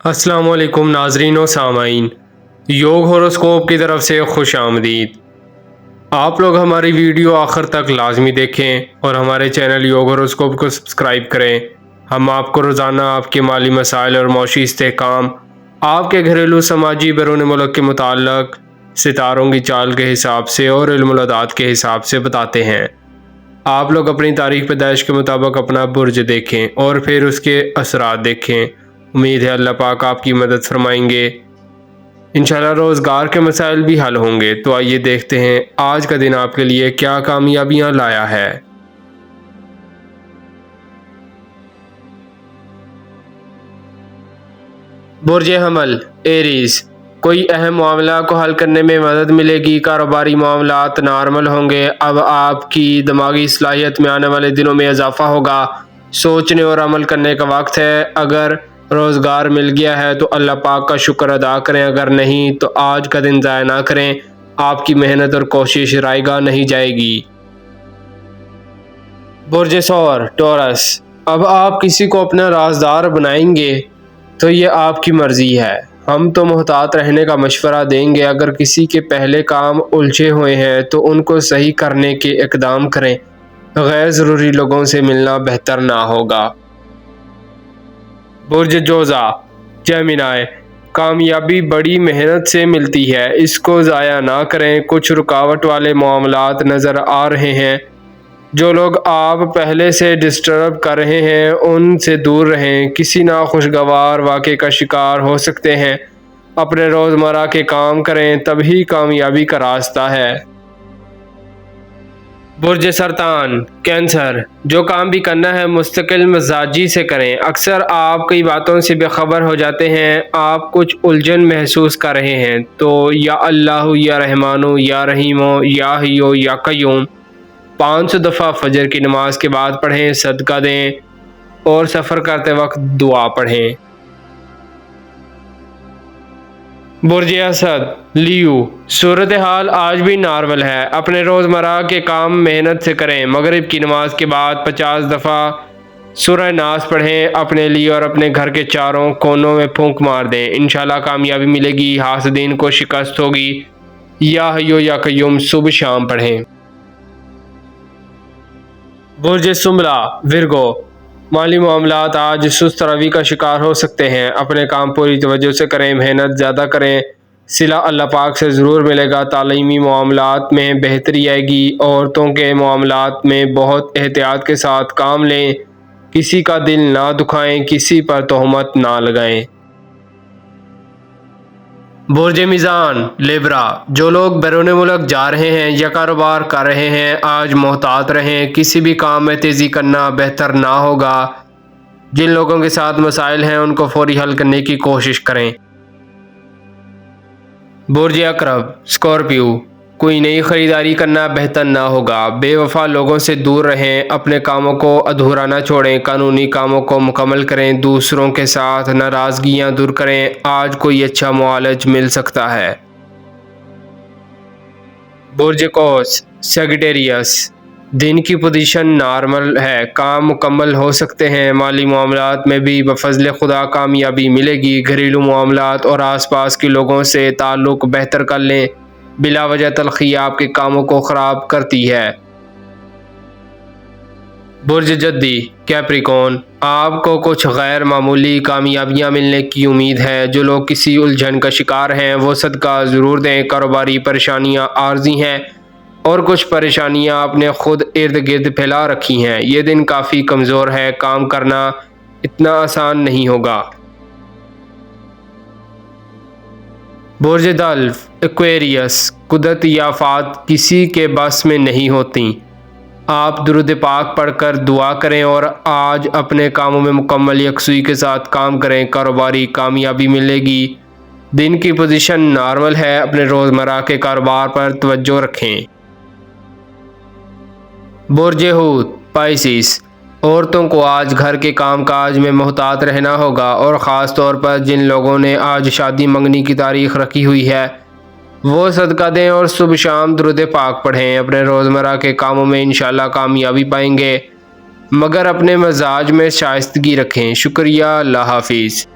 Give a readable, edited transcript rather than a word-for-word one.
السلام علیکم ناظرین و سامعین، یوگ ہوروسکوپ کی طرف سے خوش آمدید۔ آپ لوگ ہماری ویڈیو آخر تک لازمی دیکھیں اور ہمارے چینل یوگ ہوروسکوپ کو سبسکرائب کریں۔ ہم آپ کو روزانہ آپ کے مالی مسائل اور معاشی استحکام، آپ کے گھریلو سماجی بیرون ملک کے متعلق ستاروں کی چال کے حساب سے اور علم العداد کے حساب سے بتاتے ہیں۔ آپ لوگ اپنی تاریخ پیدائش کے مطابق اپنا برج دیکھیں اور پھر اس کے اثرات دیکھیں۔ امید ہے اللہ پاک آپ کی مدد فرمائیں گے۔ انشاءاللہ روزگار کے مسائل بھی حل ہوں گے۔ تو آئیے دیکھتے ہیں آج کا دن آپ کے لیے کیا کامیابیاں لایا ہے۔ برج حمل ایریز، کوئی اہم معاملہ کو حل کرنے میں مدد ملے گی۔ کاروباری معاملات نارمل ہوں گے۔ اب آپ کی دماغی صلاحیت میں آنے والے دنوں میں اضافہ ہوگا۔ سوچنے اور عمل کرنے کا وقت ہے۔ اگر روزگار مل گیا ہے تو اللہ پاک کا شکر ادا کریں، اگر نہیں تو آج کا دن ضائع نہ کریں۔ آپ کی محنت اور کوشش رائے گاہ نہیں جائے گی۔ برج ثور ٹورس، اب آپ کسی کو اپنا رازدار بنائیں گے تو یہ آپ کی مرضی ہے۔ ہم تو محتاط رہنے کا مشورہ دیں گے۔ اگر کسی کے پہلے کام الجھے ہوئے ہیں تو ان کو صحیح کرنے کے اقدام کریں۔ غیر ضروری لوگوں سے ملنا بہتر نہ ہوگا۔ برج جوزا جیمنائی، کامیابی بڑی محنت سے ملتی ہے، اس کو ضائع نہ کریں۔ کچھ رکاوٹ والے معاملات نظر آ رہے ہیں۔ جو لوگ آپ پہلے سے ڈسٹرب کر رہے ہیں ان سے دور رہیں۔ کسی ناخوشگوار واقعے کا شکار ہو سکتے ہیں۔ اپنے روزمرہ کے کام کریں، تبھی کامیابی کا راستہ ہے۔ برج سرطان کینسر، جو کام بھی کرنا ہے مستقل مزاجی سے کریں۔ اکثر آپ کئی باتوں سے بے خبر ہو جاتے ہیں۔ آپ کچھ الجھن محسوس کر رہے ہیں تو یا اللہ یا رحمانو یا رحیمو یا حیو یا قیوم 500 دفعہ فجر کی نماز کے بعد پڑھیں، صدقہ دیں اور سفر کرتے وقت دعا پڑھیں۔ برج اسد لیو، صورتحال آج بھی نارمل ہے۔ اپنے روزمرہ کے کام محنت سے کریں۔ مغرب کی نماز کے بعد 50 دفعہ سورہ ناس پڑھیں۔ اپنے لیے اور اپنے گھر کے چاروں کونوں میں پھونک مار دیں، انشاءاللہ کامیابی ملے گی، حاسدین کو شکست ہوگی۔ یا حیو یا قیوم صبح شام پڑھیں۔ برج سنبلہ ورگو، مالی معاملات آج سست روی کا شکار ہو سکتے ہیں۔ اپنے کام پوری توجہ سے کریں، محنت زیادہ کریں، صلہ اللہ پاک سے ضرور ملے گا۔ تعلیمی معاملات میں بہتری آئے گی۔ عورتوں کے معاملات میں بہت احتیاط کے ساتھ کام لیں، کسی کا دل نہ دکھائیں، کسی پر تہمت نہ لگائیں۔ برج میزان لیبرا، جو لوگ بیرون ملک جا رہے ہیں یا کاروبار کر رہے ہیں آج محتاط رہیں، کسی بھی کام میں تیزی کرنا بہتر نہ ہوگا۔ جن لوگوں کے ساتھ مسائل ہیں ان کو فوری حل کرنے کی کوشش کریں۔ برج عقرب اسکارپیو، کوئی نئی خریداری کرنا بہتر نہ ہوگا۔ بے وفا لوگوں سے دور رہیں، اپنے کاموں کو ادھورا نہ چھوڑیں، قانونی کاموں کو مکمل کریں، دوسروں کے ساتھ ناراضگیاں دور کریں۔ آج کوئی اچھا معالج مل سکتا ہے۔ برج قوس سیجیٹیریس، دن کی پوزیشن نارمل ہے، کام مکمل ہو سکتے ہیں۔ مالی معاملات میں بھی بفضل خدا کامیابی ملے گی۔ گھریلو معاملات اور آس پاس کے لوگوں سے تعلق بہتر کر لیں، بلا وجہ تلخی آپ کے کاموں کو خراب کرتی ہے۔ برج جدی کیپریکون، آپ کو کچھ غیر معمولی کامیابیاں ملنے کی امید ہے۔ جو لوگ کسی الجھن کا شکار ہیں وہ صدقہ ضرور دیں۔ کاروباری پریشانیاں عارضی ہیں اور کچھ پریشانیاں اپنے خود ارد گرد پھیلا رکھی ہیں۔ یہ دن کافی کمزور ہے، کام کرنا اتنا آسان نہیں ہوگا۔ برج دلف ایکویریس، قدرتی آفات کسی کے بس میں نہیں ہوتی۔ آپ درود پاک پڑھ کر دعا کریں اور آج اپنے کاموں میں مکمل یکسوئی کے ساتھ کام کریں، کاروباری کامیابی ملے گی۔ دن کی پوزیشن نارمل ہے، اپنے روزمرہ کے کاروبار پر توجہ رکھیں۔ برج حوت پائسیس، عورتوں کو آج گھر کے کام کاج میں محتاط رہنا ہوگا اور خاص طور پر جن لوگوں نے آج شادی منگنی کی تاریخ رکھی ہوئی ہے وہ صدقہ دیں اور صبح شام درود پاک پڑھیں۔ اپنے روزمرہ کے کاموں میں انشاءاللہ کامیابی پائیں گے، مگر اپنے مزاج میں شائستگی رکھیں۔ شکریہ، اللہ حافظ۔